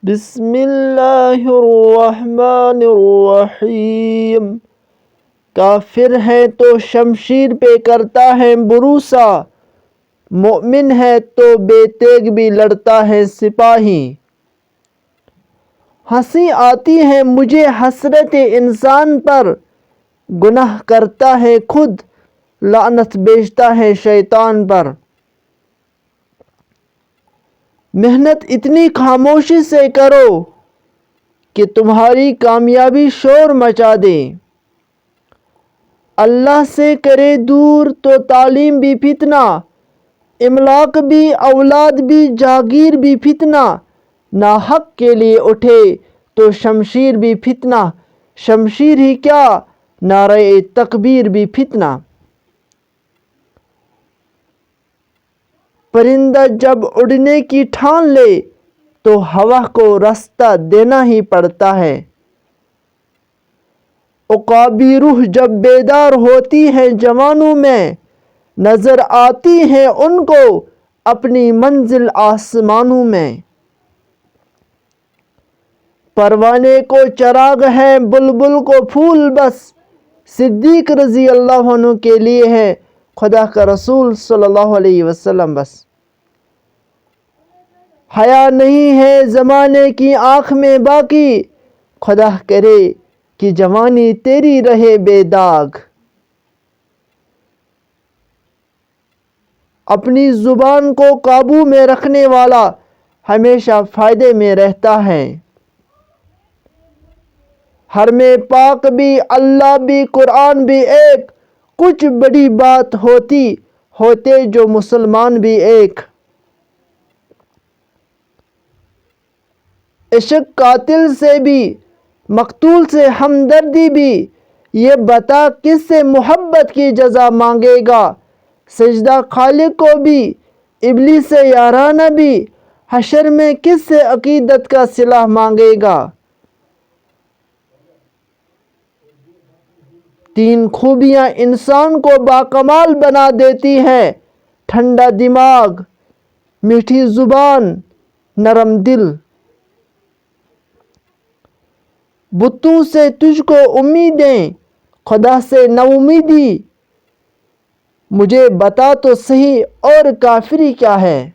بسم اللہ الرحمن الرحیم۔ کافر ہے تو شمشیر پہ کرتا ہے بھروسا، مومن ہے تو بے تیغ بھی لڑتا ہے سپاہی۔ ہنسی آتی ہے مجھے حسرت انسان پر، گناہ کرتا ہے خود لعنت بھیجتا ہے شیطان پر۔ محنت اتنی خاموشی سے کرو کہ تمہاری کامیابی شور مچا دے۔ اللہ سے کرے دور تو تعلیم بھی فتنہ، املاک بھی اولاد بھی جاگیر بھی فتنہ۔ ناحق کے لیے اٹھے تو شمشیر بھی فتنہ، شمشیر ہی کیا نعرہ تکبیر بھی فتنہ۔ پرندہ جب اڑنے کی ٹھان لے تو ہوا کو راستہ دینا ہی پڑتا ہے۔ عقابی روح جب بیدار ہوتی ہے جوانوں میں، نظر آتی ہے ان کو اپنی منزل آسمانوں میں۔ پروانے کو چراغ ہے بلبل کو پھول بس، صدیق رضی اللہ عنہ کے لیے ہے خدا کا رسول صلی اللہ علیہ وسلم بس۔ حیا نہیں ہے زمانے کی آنکھ میں باقی، خدا کرے کہ جوانی تیری رہے بے داغ۔ اپنی زبان کو قابو میں رکھنے والا ہمیشہ فائدے میں رہتا ہے۔ حرم پاک بھی اللہ بھی قرآن بھی ایک، کچھ بڑی بات ہوتے جو مسلمان بھی ایک۔ عشق قاتل سے بھی مقتول سے ہمدردی بھی، یہ بتا کس سے محبت کی جزا مانگے گا۔ سجدہ خالق کو بھی ابلیس سے یارانہ بھی، حشر میں کس سے عقیدت کا صلہ مانگے گا۔ تین خوبیاں انسان کو باکمال بنا دیتی ہیں، ٹھنڈا دماغ، میٹھی زبان، نرم دل۔ بتوں سے تجھ کو امیدیں، خدا سے نا امیدی، مجھے بتا تو صحیح اور کافری کیا ہے۔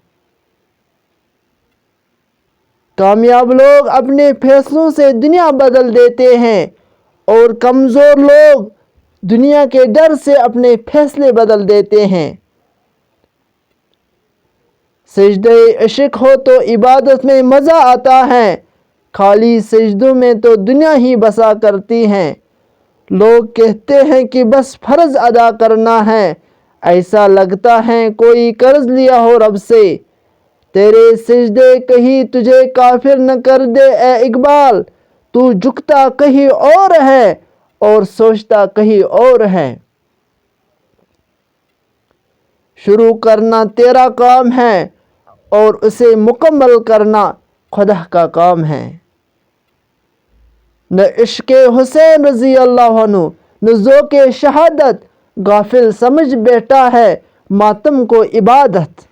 کامیاب لوگ اپنے فیصلوں سے دنیا بدل دیتے ہیں، اور کمزور لوگ دنیا کے ڈر سے اپنے فیصلے بدل دیتے ہیں۔ سجدہ عشق ہو تو عبادت میں مزہ آتا ہے، خالی سجدوں میں تو دنیا ہی بسا کرتی ہے۔ لوگ کہتے ہیں کہ بس فرض ادا کرنا ہے، ایسا لگتا ہے کوئی قرض لیا ہو رب سے۔ تیرے سجدے کہیں تجھے کافر نہ کر دے اے اقبال، تو جھکتا کہیں اور ہے اور سوچتا کہیں اور ہے۔ شروع کرنا تیرا کام ہے اور اسے مکمل کرنا خدا کا کام ہے۔ نہ عشق حسین رضی اللہ عنہ نہ ذوق شہادت، غافل سمجھ بیٹھا ہے ماتم کو عبادت۔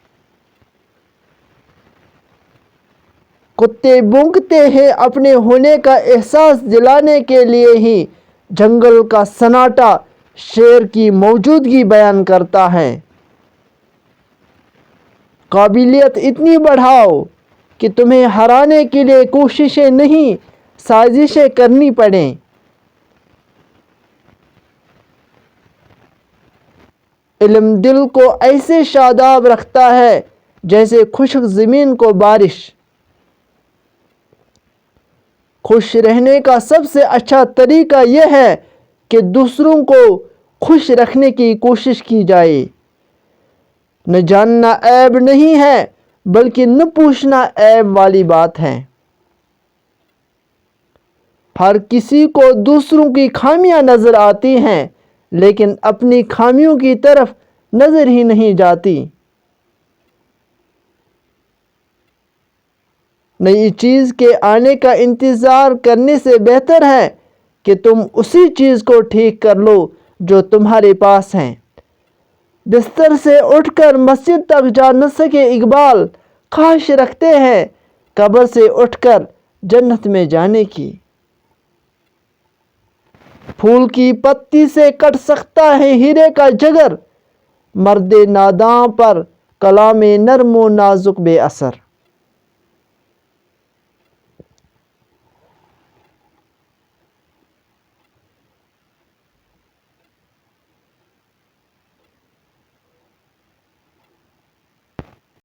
کتے بھونکتے ہیں اپنے ہونے کا احساس دلانے کے لیے ہی، جنگل کا سناٹا شیر کی موجودگی بیان کرتا ہے۔ قابلیت اتنی بڑھاؤ کہ تمہیں ہرانے کے لیے کوششیں نہیں سازشیں کرنی پڑیں۔ علم دل کو ایسے شاداب رکھتا ہے جیسے خشک زمین کو بارش۔ خوش رہنے کا سب سے اچھا طریقہ یہ ہے کہ دوسروں کو خوش رکھنے کی کوشش کی جائے۔ نہ جاننا عیب نہیں ہے بلکہ نہ پوچھنا عیب والی بات ہے۔ ہر کسی کو دوسروں کی خامیاں نظر آتی ہیں لیکن اپنی خامیوں کی طرف نظر ہی نہیں جاتی۔ نئی چیز کے آنے کا انتظار کرنے سے بہتر ہے کہ تم اسی چیز کو ٹھیک کر لو جو تمہارے پاس ہے۔ بستر سے اٹھ کر مسجد تک جا نہ سکے اقبال، خواہش رکھتے ہیں قبر سے اٹھ کر جنت میں جانے کی۔ پھول کی پتی سے کٹ سکتا ہے ہیرے کا جگر، مرد ناداں پر کلام نرم و نازک بے اثر۔